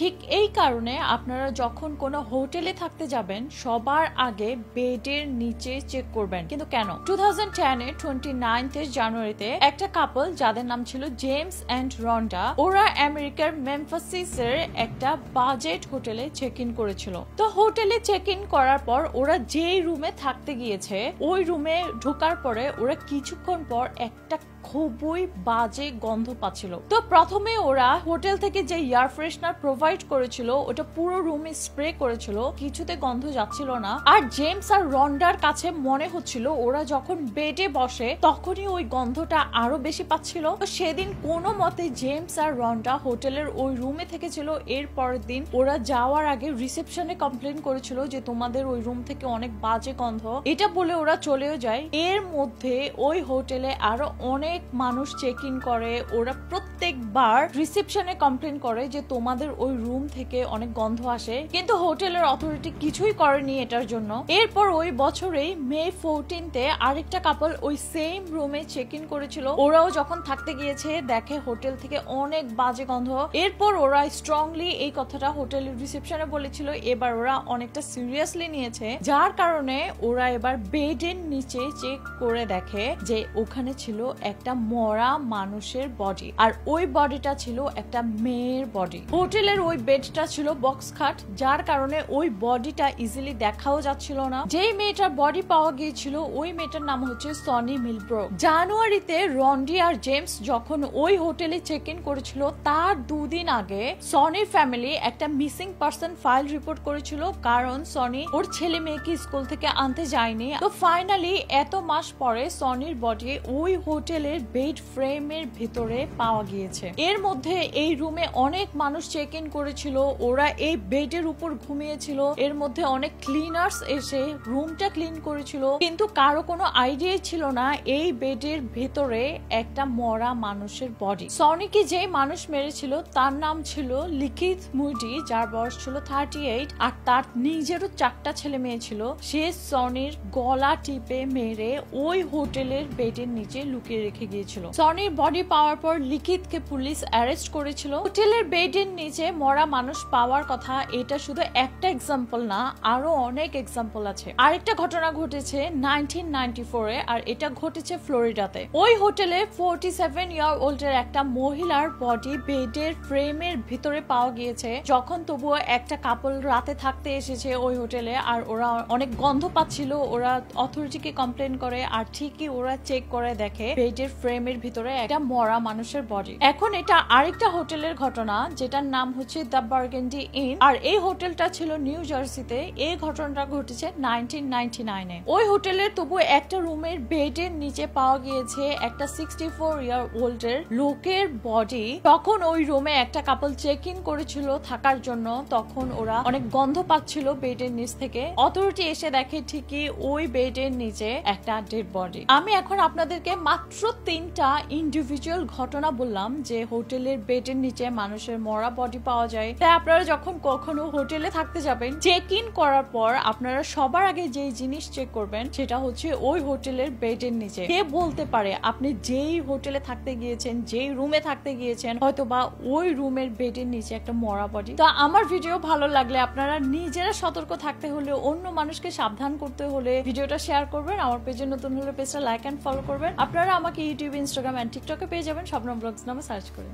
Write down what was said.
ঠিক এই কারণে আপনারা যখন কোনো হোটেলে থাকতে যাবেন সবার আগে বেডের নিচে চেক করবেন। কিন্তু কেন? 2010 এর 29 জানুয়ারিতে একটা কাপল যাদের নাম ছিল জেমস এন্ড রন্ডা, ওরা আমেরিকার মেমফিসের একটা বাজেট হোটেলে চেক ইন করেছিল। তো হোটেলে চেক ইন করার পর ওরা যেই রুমে থাকতে গিয়েছে ওই রুমে ঢোকার পরে ওরা কিছুক্ষণ পর একটা খুবই বাজে গন্ধ পাচ্ছিল। তো প্রথমে ওরা হোটেল থেকে যে এয়ার ফ্রেশনার প্রোভাইড করেছিল ওটা পুরো রুমে স্প্রে করেছিল, কিছুতে গন্ধ যাচ্ছিল না। আর জেমস আর রন্ডার কাছে মনে হচ্ছিল ওরা যখন বেডে বসে তখনই ওই গন্ধটা আরো বেশি পাচ্ছিল। তো সেদিন কোনো মতে জেমস আর রন্ডা হোটেলের ওই রুমে থেকেছিল। এর পরের দিন ওরা যাওয়ার আগে রিসেপশনে কমপ্লেন করেছিল যে তোমাদের ওই রুম থেকে অনেক বাজে গন্ধ, এটা বলে ওরা চলেও যায়। এর মধ্যে ওই হোটেলে আরো অনেক মানুষ চেক ইন করে, ওরা প্রত্যেকবার রিসেপশনে কমপ্লেন করে যে তোমাদের ওই রুম থেকে অনেক গন্ধ আসে, কিন্তু হোটেলের অথরিটি কিছুই করেনি এটার জন্য। এরপর ওই বছরেই মে 14 আরেকটা কাপল ওই সেম রুমে চেক ইন করেছিল। ওরাও যখন থাকতে গিয়েছে দেখে হোটেল থেকে অনেক বাজে গন্ধ। এরপর ওরা স্ট্রংলি এই কথাটা হোটেলের রিসেপশনে বলেছিল। এবার ওরা অনেকটা সিরিয়াসলি নিয়েছে, যার কারণে ওরা এবার বেডের নিচে চেক করে দেখে যে ওখানে ছিল একটা মরা মানুষের বডি, আর ওই বডিটা ছিল একটা মেয়ের বডি। হোটেলের ওই বেডটা ছিল বক্স খাট, যার কারণে ওই বডিটা ইজিলি দেখাও যাচ্ছিল না। যেই মেয়েটার বডি পাওয়া গিয়েছিল ওই মেয়েটার নাম হচ্ছে সনি মিলব্রো। জানুয়ারিতে রন্ডি আর জেমস যখন ওই হোটেলে চেক ইন করেছিল তার দুদিন আগে সনির ফ্যামিলি একটা মিসিং পারসন ফাইল রিপোর্ট করেছিল, কারণ সনি ওর ছেলে মেয়েকে স্কুল থেকে আনতে যায়নি। তো ফাইনালি এত মাস পরে সনির বডি ওই হোটেলের বেড ফ্রেমের ভিতরে পাওয়া গিয়েছে। এর মধ্যে এই রুমে অনেক মানুষ চেক ইন করেছিল, ওরা এই বেডের উপর ঘুমিয়েছিল। এর মধ্যে অনেক ক্লিনার্স এসে রুমটা ক্লিন করেছিল, কিন্তু কারো কোনো আইডিয়া ছিল না এই বেডের ভেতরে একটা মরা মানুষের বডি। সনিকে যে মানুষ মেরেছিল তার নাম ছিল লিখিত মুডি, যার বয়স ছিল 38, আর তার নিজেরও 4টা ছেলে মেয়ে ছিল। সে সনির গলা টিপে মেরে ওই হোটেলের বেডের নিচে লুকিয়ে রেখে গিয়েছিল। সনির বডি পাওয়ার পর লিখিতকে পুলিশ অ্যারেস্ট করেছিল। হোটেলের বেডের নিচে মরা মানুষ পাওয়ার কথা এটা শুধু একটা এক্সাম্পল না, আরো অনেক এক্সাম্পল আছে। আরেকটা ঘটনা ঘটেছে 1994 আর এটা ঘটেছে ফ্লোরিডাতে। ওই হোটেলে 47 ইয়ার ওল্ডের একটা মহিলার বডি বেডের ফ্রেমের ভিতরে পাওয়া গিয়েছে। যখন তবুও একটা কাপল রাতে থাকতে এসেছে ওই হোটেলে, আর ওরা অনেক গন্ধ পাচ্ছিল। ওরা অথরিটিকে কমপ্লেন করে, আর ঠিকই ওরা চেক করে দেখে বেডের ফ্রেমের ভিতরে একটা মরা মানুষের বডি। এখন এটা আরেকটা হোটেলের ঘটনা যেটার নাম হচ্ছে দ্য বার্গেন্ডি ইন, আর এই হোটেলটা ছিল নিউ জার্সিতে। এই ঘটনাটা ঘটেছে 1999-এ। ওই হোটেলের তবু একটা রুমের বেডের নিচে পাওয়া গিয়েছে একটা 64 ইয়ার ওল্ডের লোকের বডি। তখন ওই রুমে একটা কাপল চেক ইন করেছিল থাকার জন্য, তখন ওরা অনেক গন্ধ পাচ্ছিল বেডের নিচ থেকে। অথরিটি এসে দেখে ঠিকই ওই বেডের নিচে একটা ডেড বডি। আমি এখন আপনাদেরকে মাত্র 3টা ইন্ডিভিজুয়াল ঘটনা বললাম যে হোটেলের বেডের নিচে মানুষের মরা বডি পাওয়া যায়। তাই আপনারা যখন কখনো হোটেলে থাকতে যাবেন চেক ইন করার পর আপনারা সবার আগে যেই জিনিস চেক করবেন সেটা হচ্ছে ওই হোটেলের বেডের নিচে। কে বলতে পারে আপনি যেই হোটেলে থাকতে গিয়েছেন, যেই রুমে থাকতে গিয়েছেন, হয়তো বা ওই রুমের বেডের নিচে একটা মরা বডি। তো আমার ভিডিও ভালো লাগলে আপনারা নিজেরা সতর্ক থাকতে হলে, অন্য মানুষকে সাবধান করতে হলে ভিডিওটা শেয়ার করবেন। আমার পেজে নতুন হলে পেজটা লাইক এন্ড ফলো করবেন। আপনারা আমাকে ইউটিউব, ইনস্টাগ্রাম এন্ড টিকটকে পেয়ে যাবেন স্বপ্নম ব্লগস নামে সার্চ করে।